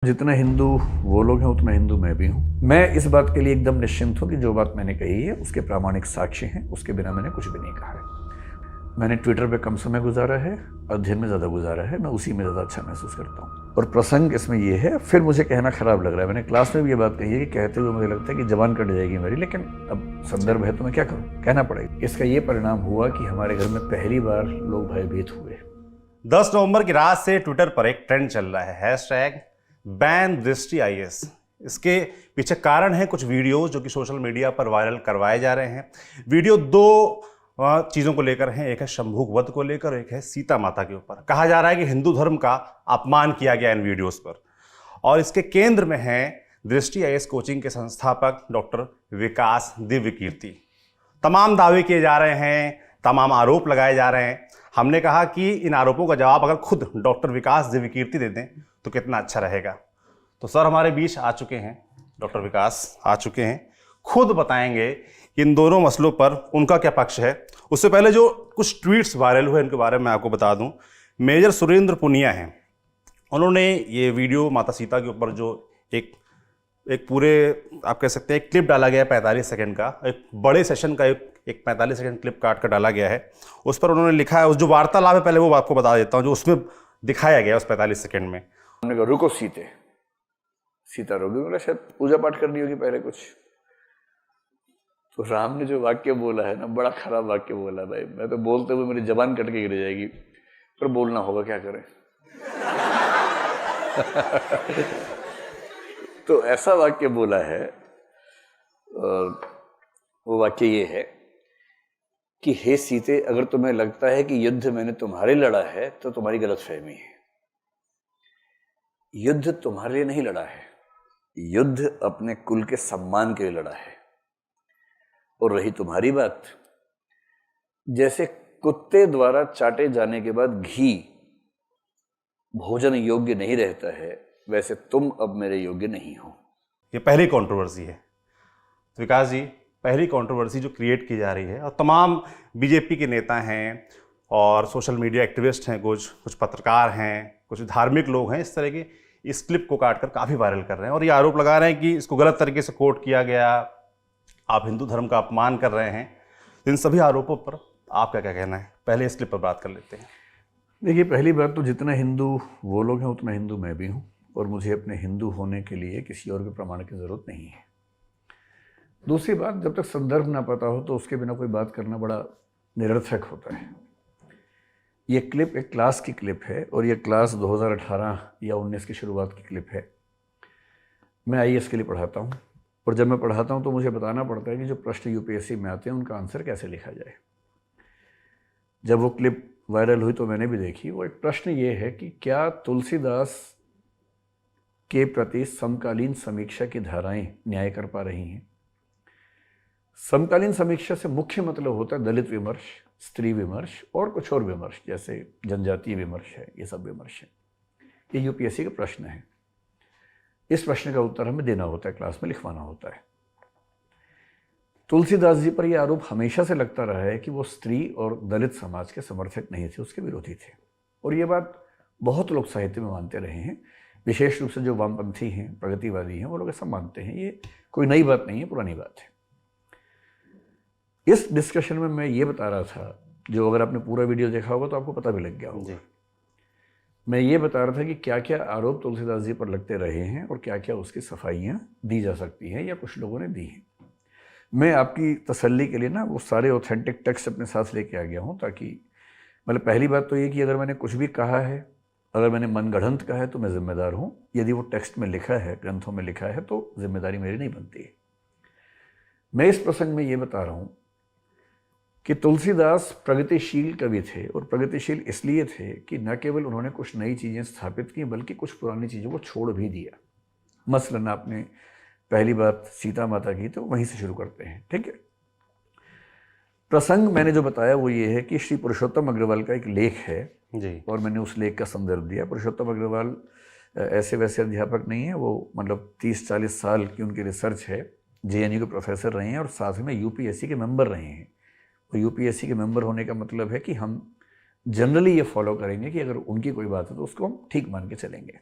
जितना हिंदू वो लोग हैं उतना हिंदू मैं भी हूँ। मैं इस बात के लिए एकदम निश्चिंत हूँ कि जो बात मैंने कही है उसके प्रामाणिक साक्ष्य हैं, उसके बिना मैंने कुछ भी नहीं कहा है। मैंने ट्विटर पे कम समय गुजारा है, अध्ययन में ज़्यादा गुजारा है, मैं उसी में ज़्यादा अच्छा महसूस करता हूँ। और प्रसंग इसमें ये है, फिर मुझे कहना खराब लग रहा है, मैंने क्लास में भी ये बात कही है कि कहते हुए मुझे लगता है कि जबान कट जाएगी मेरी, लेकिन अब संदर्भ है तो मैं क्या करूँ, कहना पड़ेगा। इसका ये परिणाम हुआ कि हमारे घर में पहली बार लोग भयभीत हुए। 10 नवंबर की रात से ट्विटर पर एक ट्रेंड चल रहा है, हैशटैग बैन दृष्टि आईएएस। इसके पीछे कारण है कुछ वीडियोस जो कि सोशल मीडिया पर वायरल करवाए जा रहे हैं। वीडियो दो चीज़ों को लेकर हैं, एक है शंभुक वध को लेकर, एक है सीता माता के ऊपर। कहा जा रहा है कि हिंदू धर्म का अपमान किया गया इन वीडियोस पर, और इसके केंद्र में है दृष्टि आईएएस कोचिंग के संस्थापक डॉक्टर विकास दिव्य कीर्ति। तमाम दावे किए जा रहे हैं, तमाम आरोप लगाए जा रहे हैं। हमने कहा कि इन आरोपों का जवाब अगर खुद डॉक्टर विकास दिव्य कीर्ति दे दें तो कितना अच्छा रहेगा। तो सर हमारे बीच आ चुके हैं, डॉक्टर विकास आ चुके हैं, खुद बताएंगे कि इन दोनों मसलों पर उनका क्या पक्ष है। उससे पहले जो कुछ ट्वीट्स वायरल हुए इनके बारे में आपको बता दूं। मेजर सुरेंद्र पुनिया हैं, उन्होंने ये वीडियो माता सीता के ऊपर जो एक पूरे आप कह सकते हैं एक क्लिप डाला गया है 45 सेकंड का, एक बड़े सेशन का एक 45 सेकंड क्लिप काट कर डाला गया है। उस पर उन्होंने लिखा है, उस जो वार्तालाप है पहले वो आपको बता देता हूँ जो उसमें दिखाया गया उस 45 सेकंड में। हमने कहा रुको सीता रोगी, बोला शायद पूजा पाठ करनी होगी पहले कुछ। तो राम ने जो वाक्य बोला है ना, बड़ा खराब वाक्य बोला भाई। मैं तो बोलते हुए मेरी जबान कट के गिर जाएगी, पर बोलना होगा, क्या करें। तो ऐसा वाक्य बोला है, और वो वाक्य ये है कि हे सीते, अगर तुम्हें लगता है कि युद्ध मैंने तुम्हारे लड़ा है तो तुम्हारी गलतफहमी है। युद्ध तुम्हारे लिए नहीं लड़ा है, युद्ध अपने कुल के सम्मान के लिए लड़ा है। और रही तुम्हारी बात, जैसे कुत्ते द्वारा चाटे जाने के बाद घी भोजन योग्य नहीं रहता है, वैसे तुम अब मेरे योग्य नहीं हो। ये पहली कंट्रोवर्सी है तो विकास जी, पहली कंट्रोवर्सी जो क्रिएट की जा रही है, और तमाम बीजेपी के नेता हैं और सोशल मीडिया एक्टिविस्ट हैं, कुछ पत्रकार हैं, कुछ धार्मिक लोग हैं, इस तरह के इस क्लिप को काटकर काफ़ी वायरल कर रहे हैं और ये आरोप लगा रहे हैं कि इसको गलत तरीके से कोट किया गया, आप हिंदू धर्म का अपमान कर रहे हैं। इन सभी आरोपों पर आपका क्या कहना है? पहले इस क्लिप पर बात कर लेते हैं। देखिए, पहली बात तो जितना हिंदू वो लोग हैं उतना हिंदू मैं भी हूँ, और मुझे अपने हिंदू होने के लिए किसी और के प्रमाण की ज़रूरत नहीं है। दूसरी बात, जब तक संदर्भ ना पता हो तो उसके बिना कोई बात करना बड़ा निरर्थक होता है। ये क्लिप एक क्लास की क्लिप है, और ये क्लास 2018 या 19 की शुरुआत की क्लिप है। मैं आईएएस के लिए पढ़ाता हूँ, और जब मैं पढ़ाता हूँ तो मुझे बताना पड़ता है कि जो प्रश्न यूपीएससी में आते हैं उनका आंसर कैसे लिखा जाए। जब वो क्लिप वायरल हुई तो मैंने भी देखी। वो एक प्रश्न ये है कि क्या तुलसीदास के प्रति समकालीन समीक्षा की धाराएं न्याय कर पा रही हैं। समकालीन समीक्षा से मुख्य मतलब होता है दलित विमर्श, स्त्री विमर्श और कुछ और विमर्श, जैसे जनजातीय विमर्श है, ये सब विमर्श है। ये यूपीएससी का प्रश्न है। इस प्रश्न का उत्तर हमें देना होता है, क्लास में लिखवाना होता है। तुलसीदास जी पर यह आरोप हमेशा से लगता रहा है कि वो स्त्री और दलित समाज के समर्थक नहीं थे, उसके विरोधी थे। और ये बात बहुत लोग साहित्य में मानते रहे हैं, विशेष रूप से जो वामपंथी हैं, प्रगतिवादी हैं, वो लोग ऐसा मानते हैं। ये कोई नई बात नहीं है, पुरानी बात है। इस डिस्कशन में मैं ये बता रहा था, जो अगर आपने पूरा वीडियो देखा होगा तो आपको पता भी लग गया होगा। मैं ये बता रहा था कि क्या क्या आरोप तुलसीदास जी पर लगते रहे हैं और क्या क्या उसकी सफाइयाँ दी जा सकती हैं या कुछ लोगों ने दी हैं। मैं आपकी तसल्ली के लिए ना वो सारे ऑथेंटिक टेक्स्ट अपने साथ लेके आ गया हूँ, ताकि मतलब पहली बात तो ये कि अगर मैंने कुछ भी कहा है, अगर मैंने मनगढ़ंत कहा है तो मैं जिम्मेदार हूँ। यदि वो टेक्स्ट में लिखा है, ग्रंथों में लिखा है, तो जिम्मेदारी मेरी नहीं बनती है। मैं इस प्रसंग में ये बता रहा हूँ कि तुलसीदास प्रगतिशील कवि थे, और प्रगतिशील इसलिए थे कि न केवल उन्होंने कुछ नई चीज़ें स्थापित की, बल्कि कुछ पुरानी चीज़ों को छोड़ भी दिया। मसलन आपने पहली बात सीता माता की, तो वहीं से शुरू करते हैं, ठीक है। प्रसंग मैंने जो बताया वो ये है कि श्री पुरुषोत्तम अग्रवाल का एक लेख है जी, और मैंने उस लेख का संदर्भ दिया। पुरुषोत्तम अग्रवाल ऐसे वैसे अध्यापक नहीं है, वो मतलब 30-40 साल की उनकी रिसर्च है। जेएनयू के प्रोफेसर रहे हैं और साथ में यूपीएससी के मेंबर रहे हैं। और यूपीएससी के मेंबर होने का मतलब है कि हम जनरली ये फॉलो करेंगे कि अगर उनकी कोई बात है तो उसको हम ठीक मान के चलेंगे।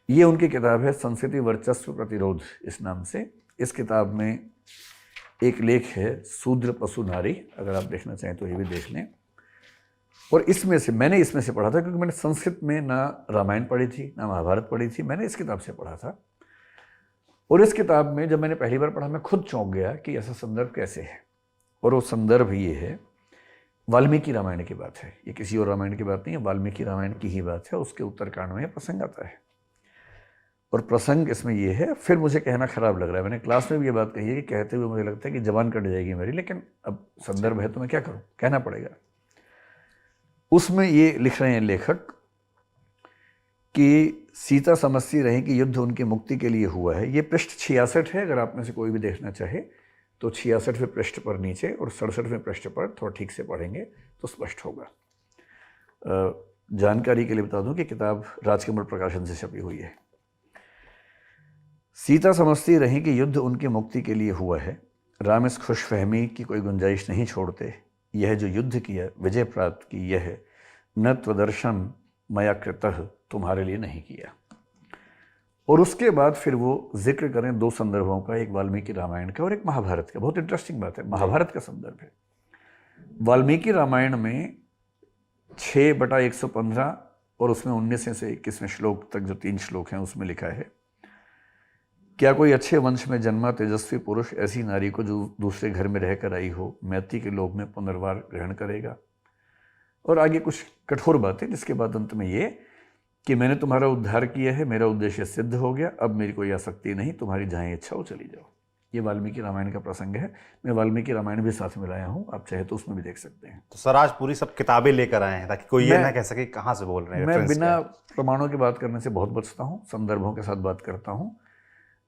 ये उनकी किताब है संस्कृति वर्चस्व प्रतिरोध इस नाम से। इस किताब में एक लेख है शूद्र पशु नारी, अगर आप देखना चाहें तो ये भी देख लें। और मैंने इसमें से पढ़ा था, क्योंकि मैंने संस्कृत में ना रामायण पढ़ी थी ना महाभारत पढ़ी थी, मैंने इस किताब से पढ़ा था। और इस किताब में जब मैंने पहली बार पढ़ा मैं खुद चौंक गया कि ऐसा संदर्भ कैसे है। और वो संदर्भ ये है, वाल्मीकि रामायण की बात है, ये किसी और रामायण की बात नहीं है, वाल्मीकि रामायण की ही बात है। उसके उत्तरकांड में प्रसंग आता है और प्रसंग इसमें ये है। फिर मुझे कहना खराब लग रहा है, मैंने क्लास में भी ये बात कही है कि कहते हुए मुझे लगता है कि जबान कट जाएगी मेरी, लेकिन अब संदर्भ है तो मैं क्या करूं, कहना पड़ेगा। उसमें ये लिख रहे हैं लेखक कि सीता समझती रही कि युद्ध उनकी मुक्ति के लिए हुआ है। ये पृष्ठ 66 है, अगर आप में से कोई भी देखना चाहे तो 66वें पृष्ठ पर नीचे और 67वें पृष्ठ पर थोड़ा ठीक से पढ़ेंगे तो स्पष्ट होगा। जानकारी के लिए बता दूं कि किताब राजकमल प्रकाशन से छपी हुई है। सीता समझती रही कि युद्ध उनकी मुक्ति के लिए हुआ है, राम इस खुशफहमी की कोई गुंजाइश नहीं छोड़ते। यह जो युद्ध किया, विजय प्राप्त की, यह न त्वदर्शन मया कृतः, तुम्हारे लिए नहीं किया। और उसके बाद फिर वो जिक्र करें दो संदर्भों का, एक वाल्मीकि रामायण का और एक महाभारत का। बहुत इंटरेस्टिंग बात है, महाभारत का संदर्भ है। वाल्मीकि रामायण में 6/115 और उसमें 19 से 21वें श्लोक तक जो 3 श्लोक हैं उसमें लिखा है, क्या कोई अच्छे वंश में जन्मा तेजस्वी पुरुष ऐसी नारी को जो दूसरे घर में रहकर आई हो, मैती के लोक में पुनर्वार ग्रहण करेगा। और आगे कुछ कठोर बातें, जिसके बाद अंत में ये कि मैंने तुम्हारा उद्धार किया है, मेरा उद्देश्य सिद्ध हो गया, अब मेरी कोई आसक्ति नहीं, तुम्हारी जहाँ इच्छा हो चली जाओ। ये वाल्मीकि रामायण का प्रसंग है। मैं वाल्मीकि रामायण भी साथ में लाया हूँ, आप चाहे तो उसमें भी देख सकते हैं। तो सर आज पूरी सब किताबें लेकर आए हैं ताकि कोई ये ना कह सके कहाँ से बोल रहे हैं। मैं बिना प्रमाणों की बात करने से बहुत बचता हूँ, संदर्भों के साथ बात करता हूँ।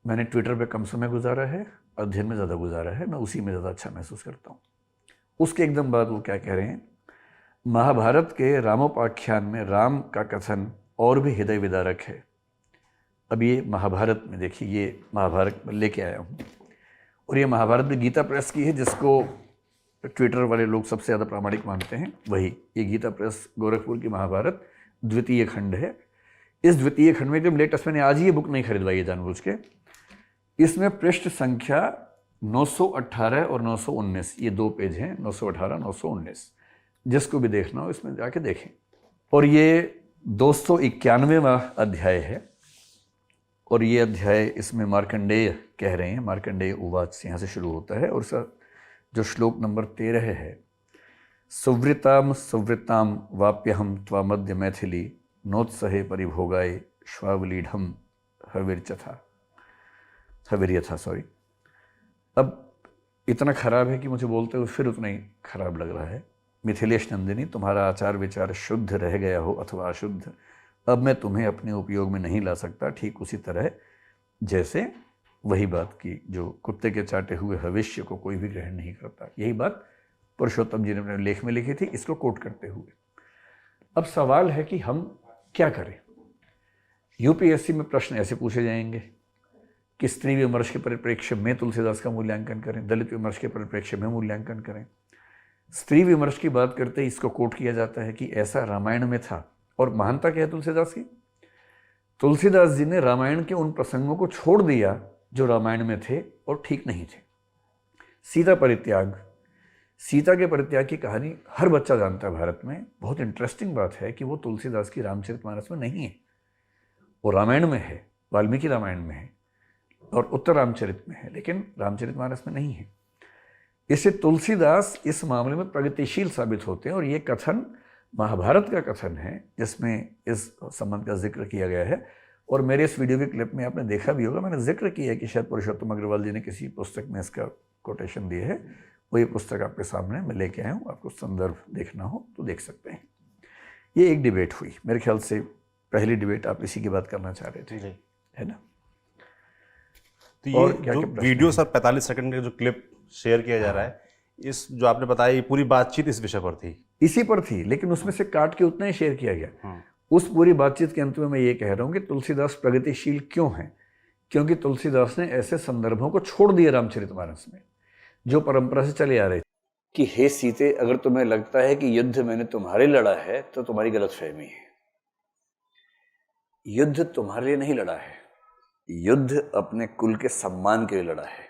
मैंने ट्विटर पे कम समय गुजारा है, अध्ययन में ज़्यादा गुजारा है, मैं उसी में ज़्यादा अच्छा महसूस करता हूँ। उसके एकदम बाद वो क्या कह रहे हैं, महाभारत के रामोपाख्यान में राम का कथन और भी हृदय विदारक है। अब ये महाभारत में देखिए, ये महाभारत लेके आया हूँ और ये महाभारत भी गीता प्रेस की है, जिसको ट्विटर वाले लोग सबसे ज़्यादा प्रामाणिक मानते हैं वही। ये गीता प्रेस गोरखपुर की महाभारत द्वितीय खंड है। इस द्वितीय खंड में जब लेटेस्ट, मैंने आज ये बुक नहीं खरीदवाई है जानबूझ के, इसमें पृष्ठ संख्या 918 और 919, ये 2 पेज हैं, 918 919, जिसको भी देखना हो इसमें जाके देखें। और ये 291वां अध्याय है और ये अध्याय इसमें मार्कंडेय कह रहे हैं, मार्कंडेय उवाच से यहाँ से शुरू होता है। और उसका जो श्लोक नंबर 13 है, सुवृताम सुवृताम वाप्यहम त्वामद्य मैथिली नोत्सहे परिभोगाय श्वावलीढ़ हविर्यथा सॉरी। अब इतना खराब है कि मुझे बोलते हुए फिर उतना ही खराब लग रहा है। मिथिलेश नंदिनी, तुम्हारा आचार विचार शुद्ध रह गया हो अथवा अशुद्ध, अब मैं तुम्हें अपने उपयोग में नहीं ला सकता। ठीक उसी तरह जैसे वही बात की जो कुत्ते के चाटे हुए भविष्य को कोई भी ग्रहण नहीं करता। यही बात पुरुषोत्तम जी ने अपने लेख में लिखी थी, इसको कोट करते हुए। अब सवाल है कि हम क्या करें। यूपीएससी में प्रश्न ऐसे पूछे जाएंगे कि स्त्री विमर्श के परिप्रेक्ष्य में तुलसीदास का मूल्यांकन करें, दलित विमर्श के परिप्रेक्ष्य में मूल्यांकन करें। स्त्री विमर्श की बात करते ही इसको कोट किया जाता है कि ऐसा रामायण में था। और महानता क्या है तुलसीदास की? तुलसीदास जी ने रामायण के उन प्रसंगों को छोड़ दिया जो रामायण में थे और ठीक नहीं थे। सीता परित्याग, सीता के परित्याग की कहानी हर बच्चा जानता है भारत में। बहुत इंटरेस्टिंग बात है कि वो तुलसीदास की रामचरितमानस में नहीं है, वो रामायण में है, वाल्मीकि रामायण में है और उत्तर रामचरित में है, लेकिन रामचरितमानस में नहीं है। इससे तुलसीदास इस मामले में प्रगतिशील साबित होते हैं। और ये कथन महाभारत का कथन है जिसमें इस संबंध का जिक्र किया गया है। और मेरे इस वीडियो के क्लिप में आपने देखा भी होगा, मैंने जिक्र किया है कि शायद पुरुषोत्तम अग्रवाल जी ने किसी पुस्तक में इसका कोटेशन दिया है। वो ये पुस्तक आपके सामने मैं लेके आया हूँ, आपको संदर्भ देखना हो तो देख सकते हैं। ये एक डिबेट हुई, मेरे ख्याल से पहली डिबेट आप इसी की बात करना चाह रहे थे, है ना? तो ये जो वीडियो सर 45 सेकंड का जो क्लिप शेयर किया जा रहा है, इस जो आपने बताया ये पूरी बातचीत इस विषय पर थी, इसी पर थी, लेकिन उसमें से काट के उतना ही शेयर किया गया। उस पूरी बातचीत के अंत में मैं ये कह रहा हूँ कि तुलसीदास प्रगतिशील क्यों हैं? क्योंकि तुलसीदास ने ऐसे संदर्भों को छोड़ दिया रामचरितमानस में जो परंपरा से चले आ रहे थे कि हे सीते, अगर तुम्हें लगता है कि युद्ध मैंने तुम्हारे लड़ा है तो तुम्हारी गलतफहमी है। युद्ध तुम्हारे लिए नहीं लड़ा है, युद्ध अपने कुल के सम्मान के लिए लड़ा है।